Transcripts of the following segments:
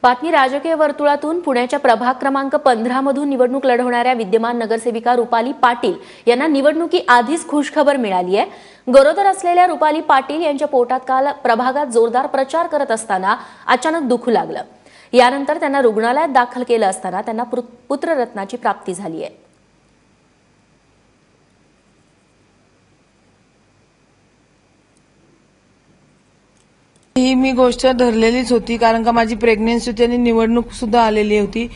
बातमी राजकीय वर्तुळातून पुण्याच्या प्रभाग क्रमांक 15 मधून निवडणूक लढवणाऱ्या विद्यमान नगरसेविका रुपाली पाटील यांना निवडणुकीआधीच खुशखबर मिळाली आहे। गरोदर असलेल्या रुपाली पाटील यांच्या पोटात काल प्रभागात जोरदार प्रचार करत असताना अचानक दुखू लागलं। यानंतर त्यांना रुग्णालयात दाखल केलं असताना त्यांना पुत्ररत्नाची प्राप्ती झाली आहे। ही मी गोष्ट धरलेलीच होती, कारण का माझी प्रेग्नन्सी होती आणि निवडणूक सुद्धा आलेली होती।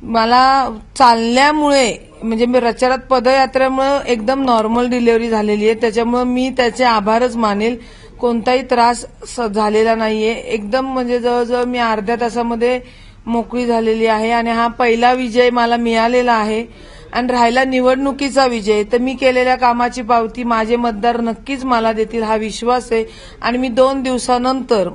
मला चालल्यामुळे म्हणजे मी रचरात पदयात्रेमुळे एकदम नॉर्मल डिलिव्हरी झालेली आहे, त्याच्यामुळे मी त्याचे आभारच मानेल। कोणताही त्रास झालेला नाहीये, एकदम म्हणजे जवळजवळ मी अर्ध्या तासामध्ये मोकळी झालेली आहे आणि हा पहिला विजय मला मिळालेला आहे। आणि राहिला निवडणुकीचा विजय, तर मी केलेल्या कामाची पावती माझे मतदार नक्कीच मला देतील हा विश्वास आहे। आणि मी 2 दिवसानंतर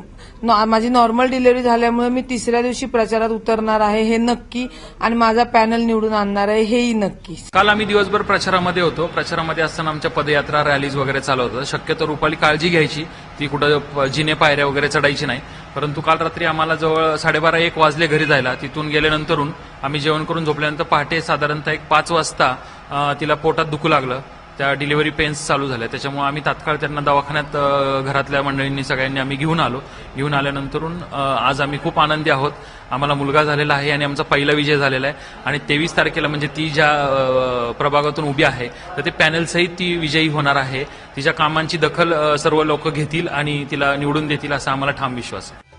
माझी नॉर्मल डिलिव्हरी झाल्यामुळे मी तिसऱ्या दिवशी प्रचारात उतरणार आहे हे नक्की, आणि माझा पॅनल निवडून आणणार आहे हेही नक्की। काल आम्ही दिवसभर प्रचारामध्ये होतो। प्रचारामध्ये असताना आमच्या पदयात्रा रॅलीज वगैरे चालू होतं। शक्यतो रुपाली काळजी घ्यायची, ती कुठं जिने पायऱ्या वगैरे चढायची नाही। परंतु काल रात्री आम्हाला जवळ 12:30-1 वाजले घरी जायला। तिथून गेल्यानंतरून आम्ही जेवण करून झोपल्यानंतर पहाटे साधारणतः 5 वाजता तिला पोटात दुखू लागलं। त्या डिलिव्हरी पेन्स चालू झाल्या, त्याच्यामुळे आम्ही तात्काळ त्यांना दवाखान्यात घरातल्या मंडळींनी सगळ्यांनी आम्ही घेऊन आलो। घेऊन आल्यानंतरून आज आम्ही खूप आनंदी आहोत। आम्हाला मुलगा झालेला आहे आणि आमचा पहिला विजय झालेला आहे। आणि 23 तारखेला म्हणजे ती ज्या प्रभागातून उभी आहे तर ते पॅनल सहित ती विजयी होणार आहे। तिच्या कामांची दखल सर्व लोक घेतील आणि तिला निवडून देतील असा आम्हाला ठाम विश्वास आहे।